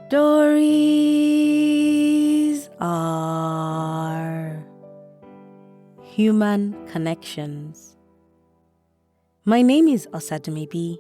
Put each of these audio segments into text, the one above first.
Stories are human connections. My name is Osadumebi,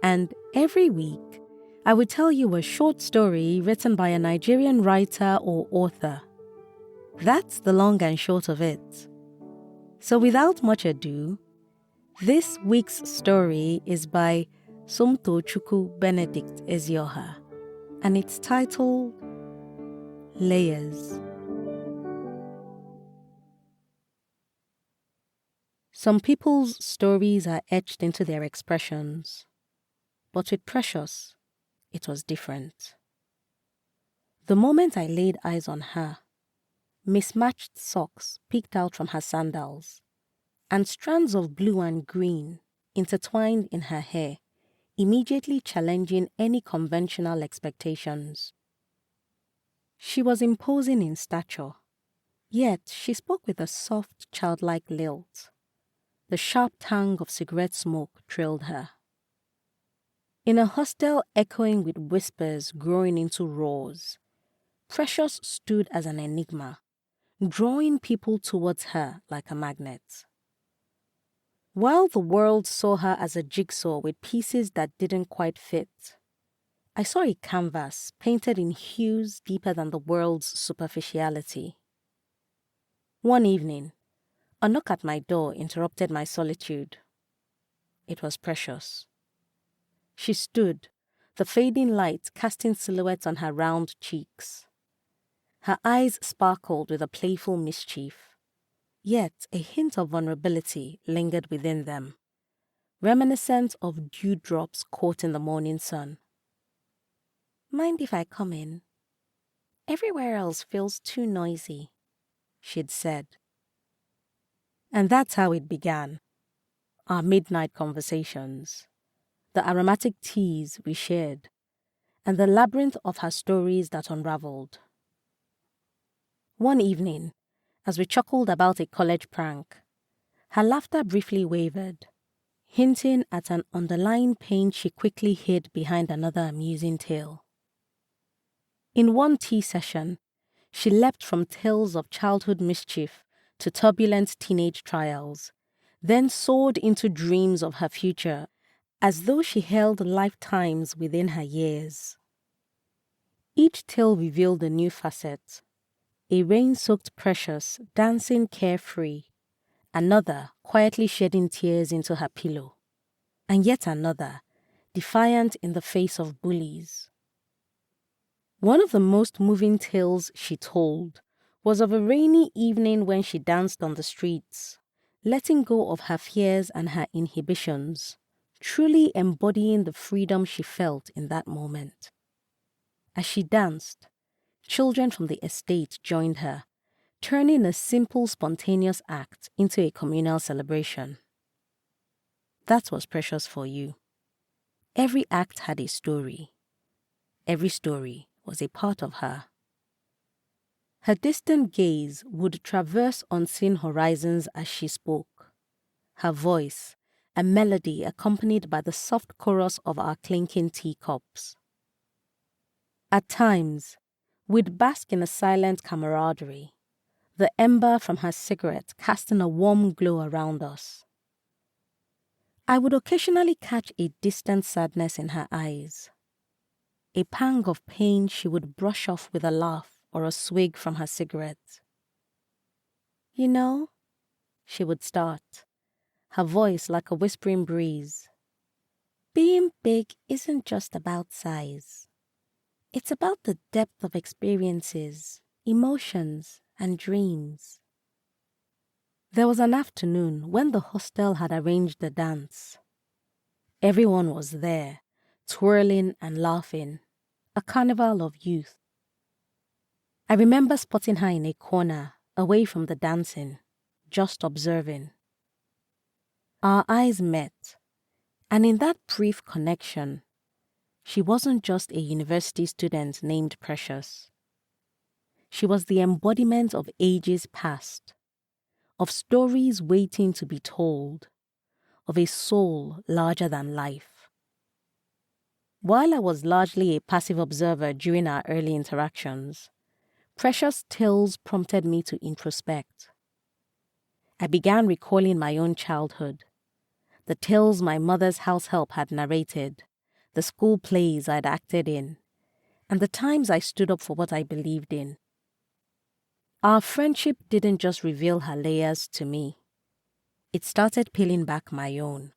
and every week I will tell you a short story written by a Nigerian writer or author. That's the long and short of it. So without much ado, this week's story is by Somtoochukwu Benedict Ezioha, and it's titled Layers. Some people's stories are etched into their expressions, but with Precious, it was different. The moment I laid eyes on her, mismatched socks peeked out from her sandals, and strands of blue and green intertwined in her hair, immediately challenging any conventional expectations. She was imposing in stature, yet she spoke with a soft, childlike lilt. The sharp tang of cigarette smoke thrilled her. In a hostel echoing with whispers growing into roars, Precious stood as an enigma, drawing people towards her like a magnet. While the world saw her as a jigsaw with pieces that didn't quite fit, I saw a canvas painted in hues deeper than the world's superficiality. One evening, a knock at my door interrupted my solitude. It was Precious. She stood, the fading light casting silhouettes on her round cheeks. Her eyes sparkled with a playful mischief, yet a hint of vulnerability lingered within them, reminiscent of dewdrops caught in the morning sun. "Mind if I come in? Everywhere else feels too noisy," she'd said. And that's how it began, our midnight conversations, the aromatic teas we shared, and the labyrinth of her stories that unraveled. One evening, as we chuckled about a college prank, her laughter briefly wavered, hinting at an underlying pain she quickly hid behind another amusing tale. In one tea session, she leapt from tales of childhood mischief to turbulent teenage trials, then soared into dreams of her future as though she held lifetimes within her years. Each tale revealed a new facet, a rain-soaked Precious dancing carefree, another quietly shedding tears into her pillow, and yet another defiant in the face of bullies. One of the most moving tales she told was of a rainy evening when she danced on the streets, letting go of her fears and her inhibitions, truly embodying the freedom she felt in that moment. As she danced, children from the estate joined her, turning a simple, spontaneous act into a communal celebration. That was Precious for you. Every act had a story. Every story was a part of her. Her distant gaze would traverse unseen horizons as she spoke, her voice a melody accompanied by the soft chorus of our clinking teacups. At times, we'd bask in a silent camaraderie, the ember from her cigarette casting a warm glow around us. I would occasionally catch a distant sadness in her eyes, a pang of pain she would brush off with a laugh or a swig from her cigarette. "You know," she would start, her voice like a whispering breeze, "being big isn't just about size. It's about the depth of experiences, emotions, and dreams." There was an afternoon when the hostel had arranged a dance. Everyone was there, twirling and laughing, a carnival of youth. I remember spotting her in a corner, away from the dancing, just observing. Our eyes met, and in that brief connection, she wasn't just a university student named Precious. She was the embodiment of ages past, of stories waiting to be told, of a soul larger than life. While I was largely a passive observer during our early interactions, Precious tales prompted me to introspect. I began recalling my own childhood, the tales my mother's house help had narrated, the school plays I'd acted in, and the times I stood up for what I believed in. Our friendship didn't just reveal her layers to me. It started peeling back my own.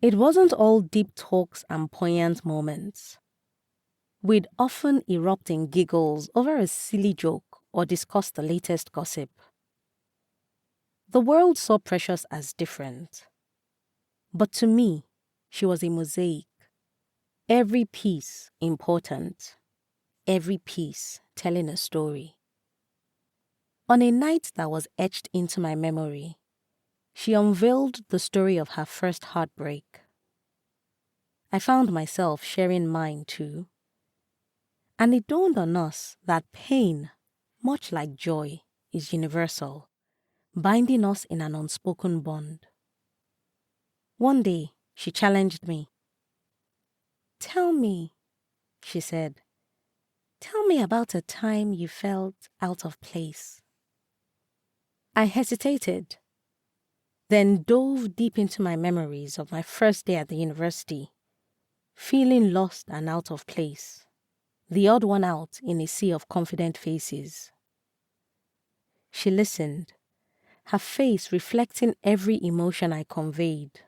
It wasn't all deep talks and poignant moments. We'd often erupt in giggles over a silly joke or discuss the latest gossip. The world saw Precious as different. But to me, she was a mosaic. Every piece important. Every piece telling a story. On a night that was etched into my memory, she unveiled the story of her first heartbreak. I found myself sharing mine too. And it dawned on us that pain, much like joy, is universal, binding us in an unspoken bond. One day, she challenged me. "Tell me," she said, "tell me about a time you felt out of place." I hesitated, then dove deep into my memories of my first day at the university, feeling lost and out of place, the odd one out in a sea of confident faces. She listened, her face reflecting every emotion I conveyed.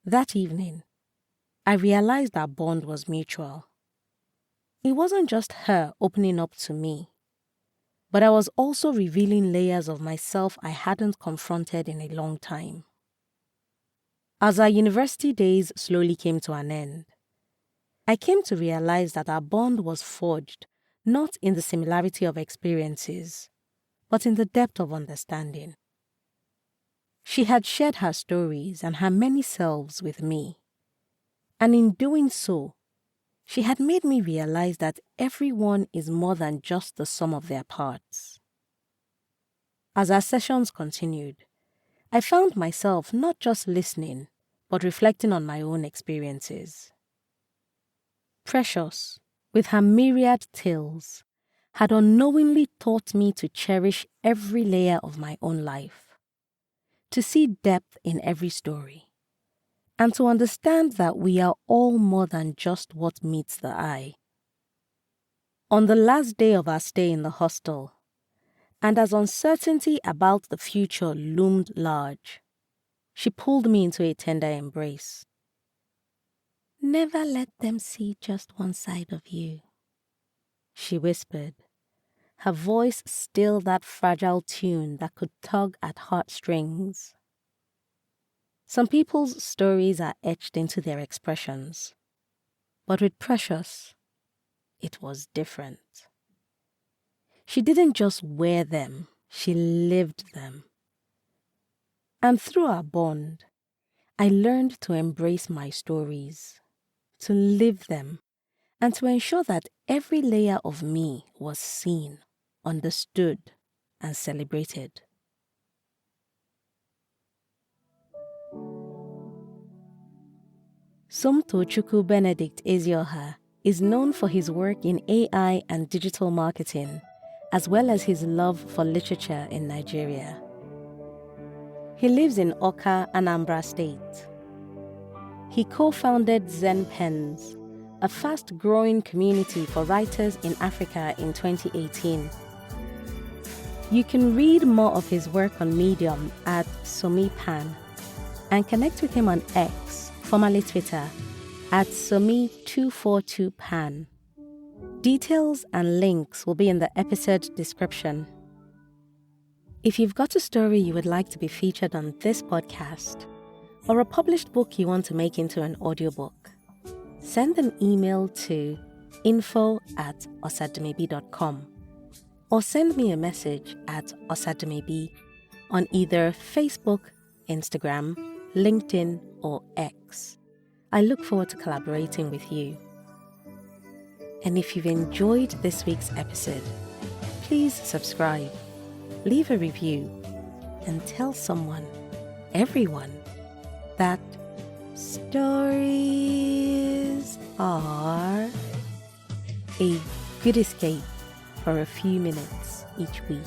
That evening, I realized our bond was mutual. It wasn't just her opening up to me, but I was also revealing layers of myself I hadn't confronted in a long time. As our university days slowly came to an end, I came to realize that our bond was forged not in the similarity of experiences, but in the depth of understanding. She had shared her stories and her many selves with me, and in doing so, she had made me realize that everyone is more than just the sum of their parts. As our sessions continued, I found myself not just listening, but reflecting on my own experiences. Precious, with her myriad tales, had unknowingly taught me to cherish every layer of my own life, to see depth in every story, and to understand that we are all more than just what meets the eye. On the last day of our stay in the hostel, and as uncertainty about the future loomed large, she pulled me into a tender embrace. "Never let them see just one side of you," she whispered, her voice still that fragile tune that could tug at heartstrings. Some people's stories are etched into their expressions, but with Precious, it was different. She didn't just wear them, she lived them. And through our bond, I learned to embrace my stories, to live them, and to ensure that every layer of me was seen, understood, and celebrated. Somtoochukwu Benedict Ezioha is known for his work in AI and digital marketing, as well as his love for literature in Nigeria. He lives in Awka, Anambra State. He co-founded Zen Pens, a fast-growing community for writers in Africa in 2018. You can read more of his work on Medium at SomiPan and connect with him on X, formerly Twitter, at Somi242Pan. Details and links will be in the episode description. If you've got a story you would like to be featured on this podcast, or a published book you want to make into an audiobook, send an email to info@osadumebi.com or send me a message at osadumebi on either Facebook, Instagram, LinkedIn, or X. I look forward to collaborating with you. And if you've enjoyed this week's episode, please subscribe, leave a review, and tell someone, everyone, that story are a good escape for a few minutes each week.